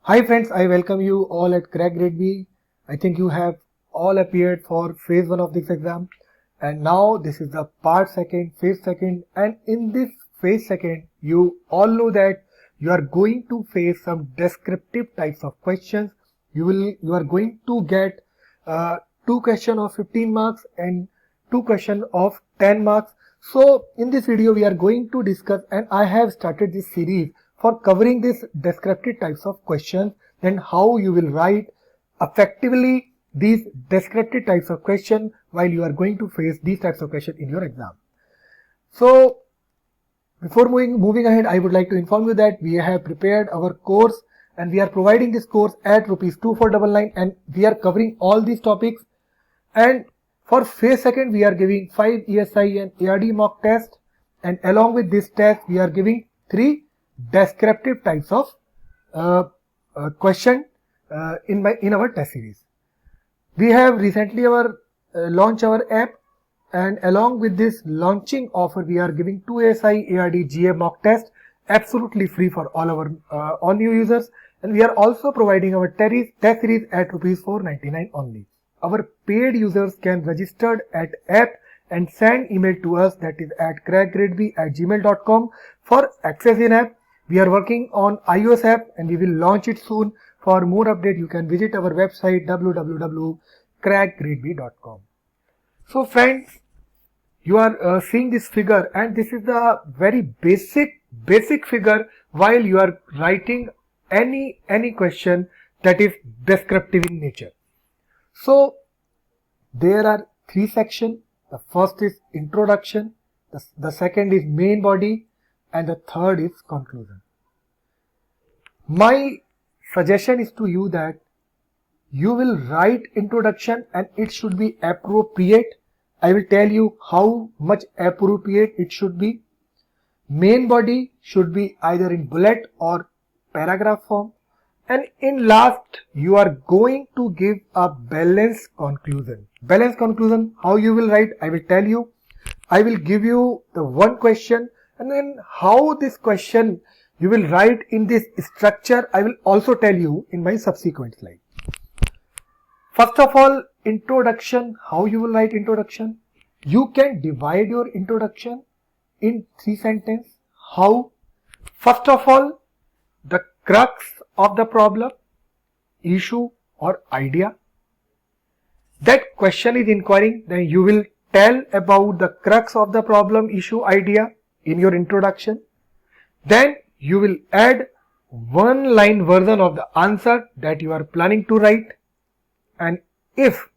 Hi friends, I welcome you all at Crack Grade B. I think you have all appeared for phase 1 of this exam, and now this is the part second, phase second, and in this phase second you all know that you are going to face some descriptive types of questions. You are going to get 2 questions of 15 marks and 2 questions of 10 marks. So in this video we are going to discuss, and I have started this series for covering these descriptive types of questions and how you will write effectively these descriptive types of questions while you are going to face these types of questions in your exam. So before moving ahead, I would like to inform you that we have prepared our course and we are providing this course at ₹2499 and we are covering all these topics. And for phase second, we are giving 5 ESI and ARD mock test, and along with this test, we are giving 3 descriptive types of question in our test series. We have recently launched our app, and along with this launching offer, we are giving 2 ASI ARD GA mock test absolutely free for all new users, and we are also providing our test series at ₹499 only. Our paid users can register at app and send email to us, that is at crackgradeb@gmail.com for access in app. We are working on iOS app and we will launch it soon. For more update, you can visit our website www.crackgradeb.com. So friends, you are seeing this figure, and this is the very basic figure while you are writing any question that is descriptive in nature. So there are 3 sections. The first is introduction, the second is main body, and the third is conclusion. My suggestion is to you that you will write introduction and it should be appropriate. I will tell you how much appropriate it should be. Main body should be either in bullet or paragraph form. And in last, you are going to give a balanced conclusion. Balanced conclusion, how you will write, I will tell you. I will give you the one question, and then how this question you will write in this structure, I will also tell you in my subsequent slide. First of all, introduction, how you will write introduction. You can divide your introduction in 3 sentences. How? First of all, the crux of the problem, issue or idea. That question is inquiring, then you will tell about the crux of the problem, issue, idea in your introduction. Then you will add 1-line version of the answer that you are planning to write. And if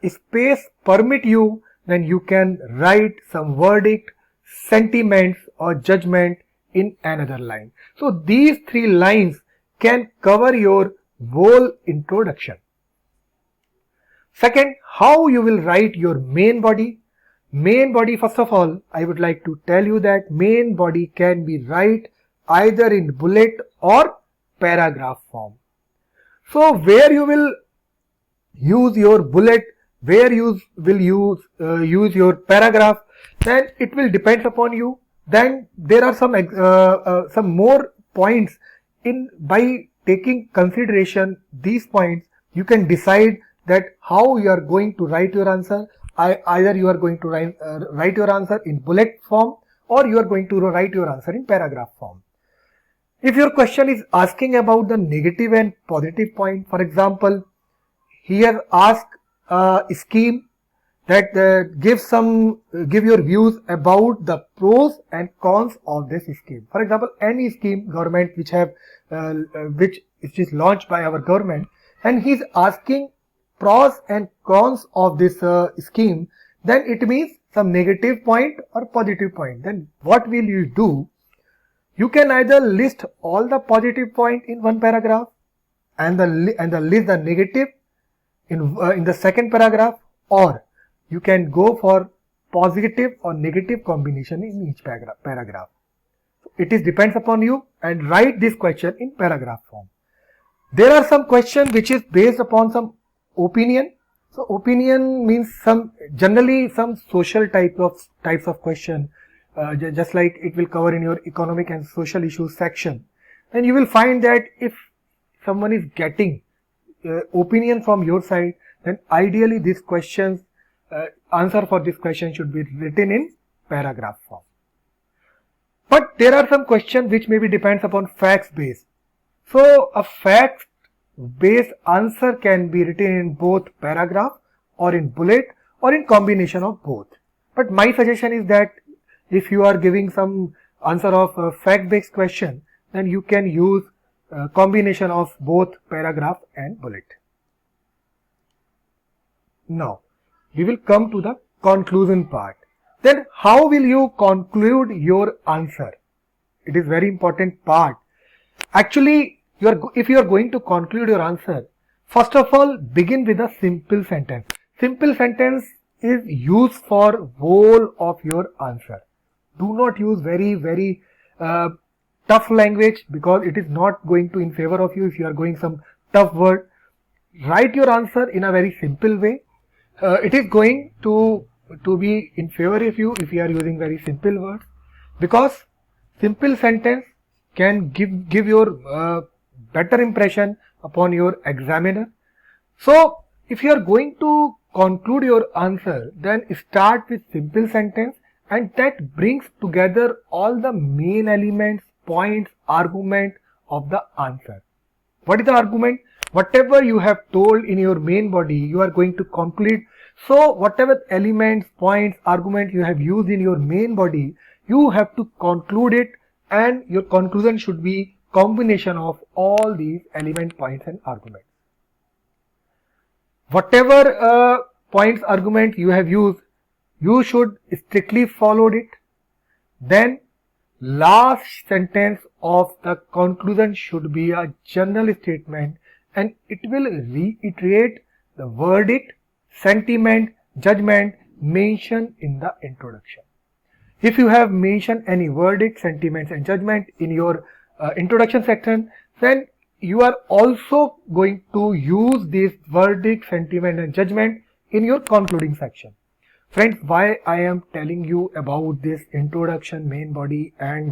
the space permit you, then you can write some verdict, sentiments or judgment in another line. So these 3 lines can cover your whole introduction. Second, how you will write your main body. Main body, first of all, I would like to tell you that main body can be write either in bullet or paragraph form. So where you will use your bullet, where you will use your paragraph, then it will depend upon you. Then there are some more points by taking consideration these points, you can decide that how you are going to write your answer. Either you are going to write your answer in bullet form or you are going to write your answer in paragraph form. If your question is asking about the negative and positive point, for example, he has asked a scheme that give your views about the pros and cons of this scheme. For example, any scheme government which is launched by our government, and he is asking pros and cons of this scheme, then it means some negative point or positive point. Then what will you do? You can either list all the positive point in one paragraph and list the negative in the second paragraph, or you can go for positive or negative combination in each paragraph. It depends upon you, and write this question in paragraph form. There are some questions which is based upon some opinion. So opinion means generally some social types of question, just like it will cover in your economic and social issues section. And you will find that if someone is getting opinion from your side, then ideally this question's answer for this question should be written in paragraph form. But there are some questions which maybe depends upon facts based. So a fact based answer can be written in both paragraph or in bullet or in combination of both. But my suggestion is that if you are giving some answer of a fact based question, then you can use a combination of both paragraph and bullet. Now we will come to the conclusion part. Then how will you conclude your answer? It is very important part. Actually, if you are going to conclude your answer, first of all, begin with a simple sentence. Simple sentence is used for whole of your answer. Do not use very tough language, because it is not going to in favor of you if you are going some tough word. Write your answer in a very simple way. It is going to be in favor of you if you are using very simple words, because simple sentence can give your better impression upon your examiner. So if you are going to conclude your answer, then start with simple sentence, and that brings together all the main elements, points, argument of the answer. What is the argument? Whatever you have told in your main body, you are going to conclude. So whatever elements, points, argument you have used in your main body, you have to conclude it, and your conclusion should be combination of all these element, points and arguments. Whatever points, argument you have used, you should strictly follow it. Then last sentence of the conclusion should be a general statement, and it will reiterate the verdict, sentiment, judgment mentioned in the introduction. If you have mentioned any verdict, sentiments and judgment in your introduction section, then you are also going to use this verdict, sentiment and judgment in your concluding section. Friends, why I am telling you about this introduction, main body and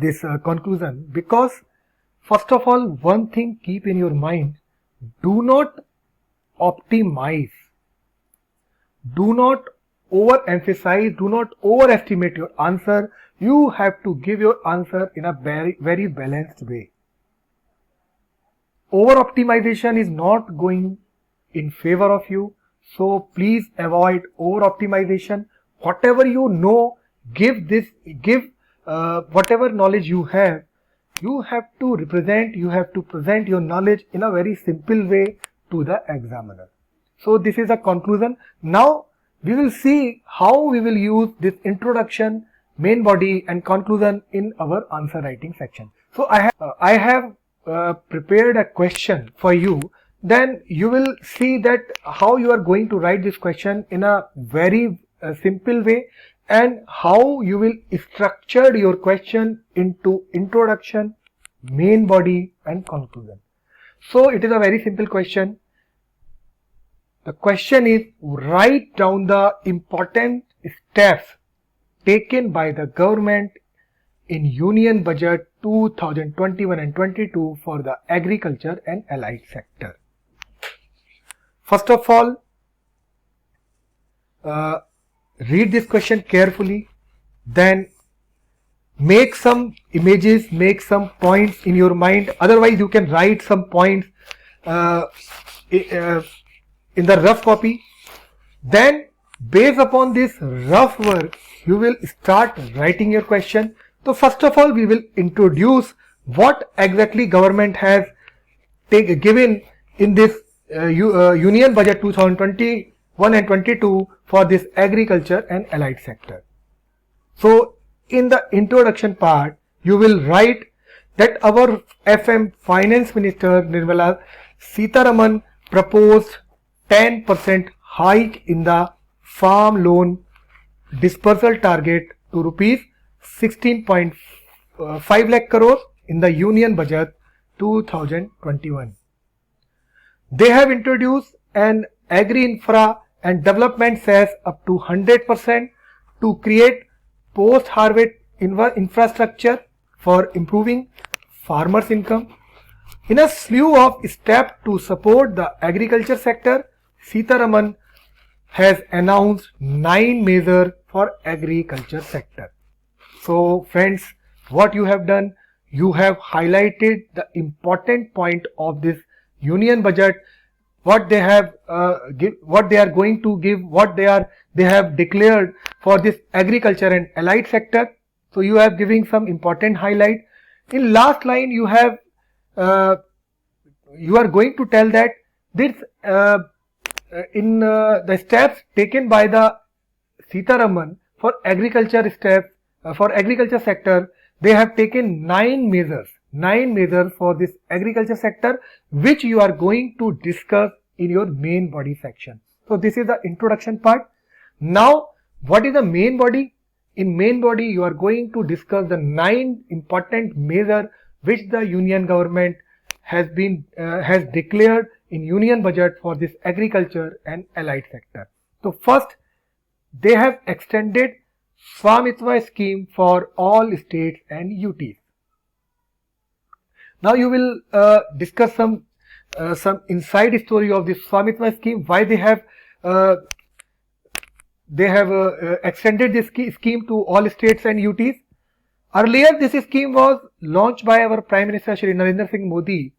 this conclusion? Because first of all, one thing keep in your mind: do not optimize, do not overemphasize, do not overestimate your answer. You have to give your answer in a very balanced way. Over optimization is not going in favor of you, so please avoid over optimization. Whatever you know, give whatever knowledge you have. You have to present your knowledge in a very simple way to the examiner. So this is a conclusion. Now we will see how we will use this introduction, main body and conclusion in our answer writing section. So I have prepared a question for you. Then you will see that how you are going to write this question in a very simple way, and how you will structure your question into introduction, main body and conclusion. So it is a very simple question. The question is, write down the important steps taken by the government in Union Budget 2021 and 22 for the agriculture and allied sector. First of all, read this question carefully, then make some images, make some points in your mind. Otherwise you can write some points in the rough copy. Then based upon this rough work, you will start writing your question. So first of all, we will introduce what exactly government has given in this Union Budget 2021 and 22 for this agriculture and allied sector. So in the introduction part, you will write that our FM Finance Minister Nirmala Sitharaman proposed 10% hike in the farm loan dispersal target to rupees 16.5 lakh crores in the Union Budget 2021. They have introduced an agri-infra and development cess up to 100% to create post-harvest infrastructure for improving farmers' income. In a slew of steps to support the agriculture sector, Sitharaman has announced 9 measures for agriculture sector. So friends, what you have done, you have highlighted the important point of this union budget, what they have what they are going to give, what they have declared for this agriculture and allied sector. So you have giving some important highlight. In last line you have you are going to tell that this in the steps taken by the Sitharaman for agriculture steps for agriculture sector, they have taken 9 measures for this agriculture sector, which you are going to discuss in your main body section. So this is the introduction part. Now what is the main body? In main body you are going to discuss the 9 important measures which the union government has declared in union budget for this agriculture and allied sector. So first, they have extended Swamitva scheme for all states and UTs. Now you will discuss some inside story of this Swamitva scheme, why they have extended this scheme to all states and UTs. Earlier this scheme was launched by our Prime Minister Shri Narendra Singh Modi,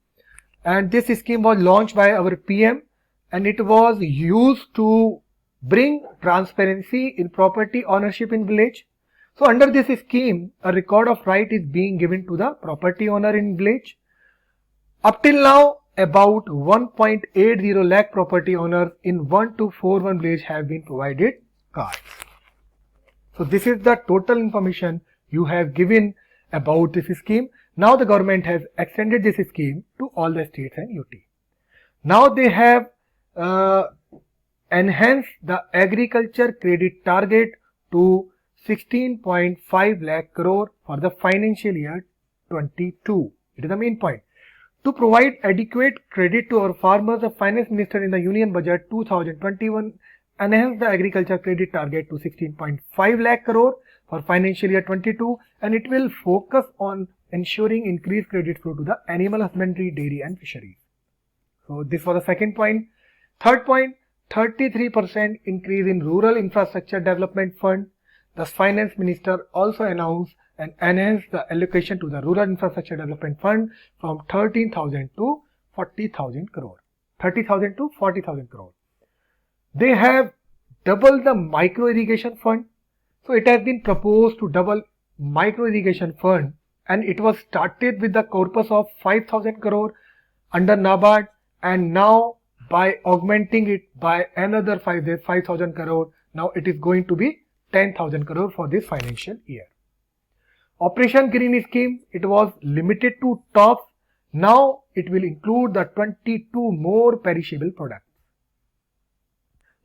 and this scheme was launched by our PM, and it was used to bring transparency in property ownership in village. So under this scheme, a record of right is being given to the property owner in village. Up till now, about 1.80 lakh property owners in 1241 village have been provided cards. So this is the total information you have given about this scheme. Now the government has extended this scheme to all the states and UT. Now they have enhanced the agriculture credit target to 16.5 lakh crore for the financial year 22. It is the main point. To provide adequate credit to our farmers, the finance minister in the union budget 2021 enhanced the agriculture credit target to 16.5 lakh crore for financial year 22, and it will focus on ensuring increased credit flow to the animal husbandry, dairy and fisheries. So this was the second point. Third point, 33% increase in rural infrastructure development fund. The finance minister also announced and enhanced the allocation to the rural infrastructure development fund from 13,000 to 40,000 crore. 30,000 to 40,000 crore. They have doubled the micro irrigation fund. So it has been proposed to double micro irrigation fund, and it was started with the corpus of 5,000 crore under NABARD, and now by augmenting it by another 5,000 crore, now it is going to be 10,000 crore for this financial year. Operation Green scheme, it was limited to tops. Now it will include the 22 more perishable products.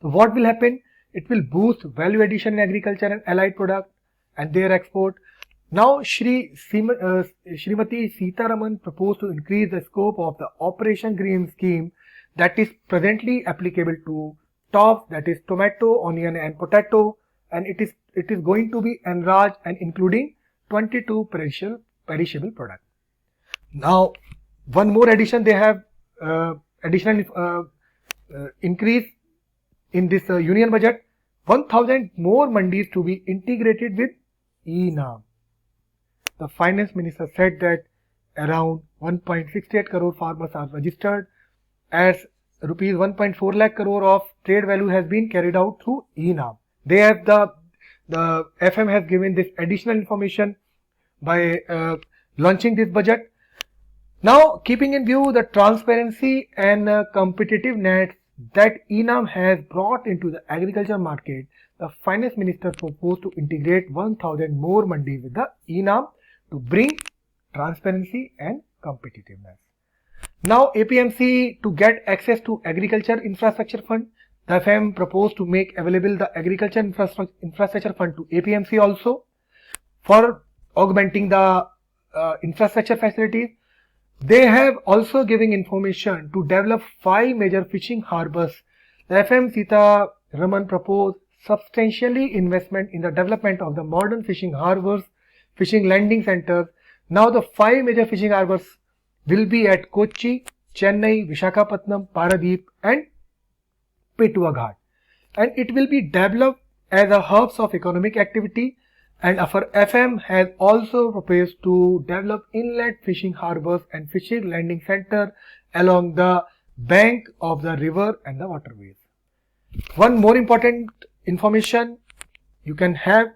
So what will happen? It will boost value addition in agriculture and allied products and their export. Now Srimati Sitharaman proposed to increase the scope of the Operation Green scheme that is presently applicable to tops, that is tomato, onion and potato, and it is going to be enlarged and including 22 perishable products. Now one more addition, they have additional increase in this union budget, 1,000 more mandis to be integrated with e-NAM. The finance minister said that around 1.68 crore farmers are registered, as rupees 1.4 lakh crore of trade value has been carried out through e-NAM. They have the FM has given this additional information by launching this budget. Now, keeping in view the transparency and competitiveness that e-NAM has brought into the agriculture market, the finance minister proposed to integrate 1,000 more mandis with the e-NAM to bring transparency and competitiveness. Now, APMC, to get access to agriculture infrastructure fund, the FM proposed to make available the agriculture infrastructure fund to APMC also for augmenting the infrastructure facilities. They have also given information to develop 5 major fishing harbors. The FM Sitharaman proposed substantially investment in the development of the modern fishing harbors, fishing landing centers. Now the 5 major fishing harbors will be at Kochi, Chennai, Visakhapatnam, Paradeep and Petwa Ghat, and it will be developed as a hubs of economic activity. And our FM has also proposed to develop inlet fishing harbors and fishing landing center along the bank of the river and the waterways. One more important information you can have,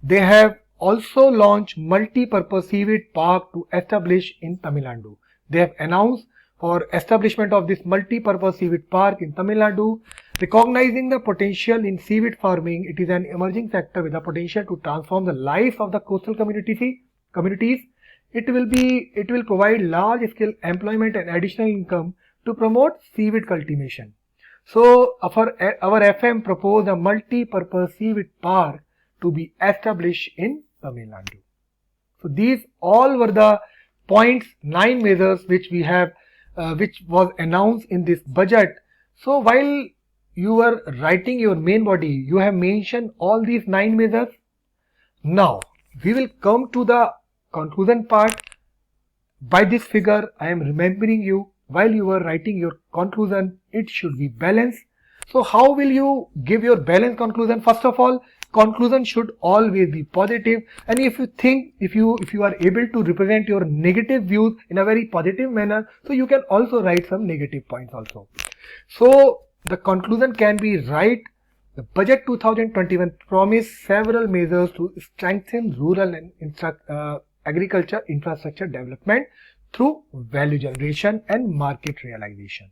they have also launched multi-purpose seaweed park to establish in Tamil Nadu. They have announced for establishment of this multi-purpose seaweed park in Tamil Nadu. Recognizing the potential in seaweed farming, it is an emerging sector with the potential to transform the life of the coastal communities. It will provide large-scale employment and additional income to promote seaweed cultivation. So our FM proposed a multi-purpose seaweed park to be established in Tamil Nadu. So these all were the points, 9 measures which we have, which was announced in this budget. So while you were writing your main body, you have mentioned all these 9 measures. Now we will come to the conclusion part. By this figure, I am remembering you while you were writing your conclusion, it should be balanced. So how will you give your balanced conclusion? First of all, conclusion should always be positive, and if you are able to represent your negative views in a very positive manner, so you can also write some negative points also. So the conclusion can be right. The budget 2021 promised several measures to strengthen rural and agriculture infrastructure development through value generation and market realization.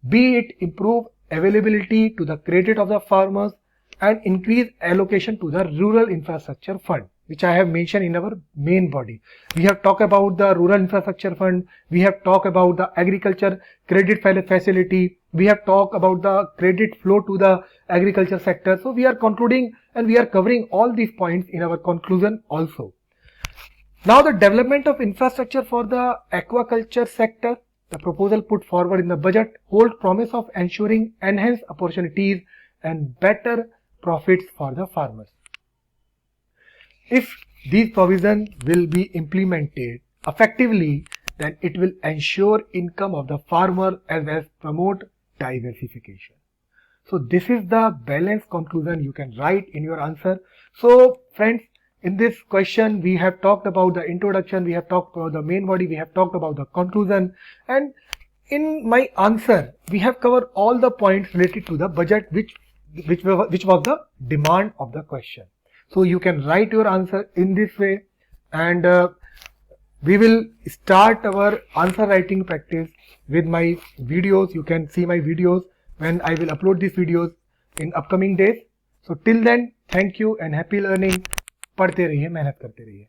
Be it improve availability to the credit of the farmers and increase allocation to the rural infrastructure fund, which I have mentioned in our main body. We have talked about the rural infrastructure fund, we have talked about the agriculture credit facility, we have talked about the credit flow to the agriculture sector. So we are concluding and we are covering all these points in our conclusion also. Now the development of infrastructure for the aquaculture sector, the proposal put forward in the budget hold promise of ensuring enhanced opportunities and better profits for the farmers. If these provisions will be implemented effectively, then it will ensure income of the farmer as well as promote diversification. So this is the balanced conclusion you can write in your answer. So friends, in this question we have talked about the introduction, we have talked about the main body, we have talked about the conclusion, and in my answer we have covered all the points related to the budget which was the demand of the question. So you can write your answer in this way, and we will start our answer writing practice with my videos. You can see my videos when I will upload these videos in upcoming days. So till then, thank you and happy learning. पढ़ते रहिए, मेहनत करते रहिए.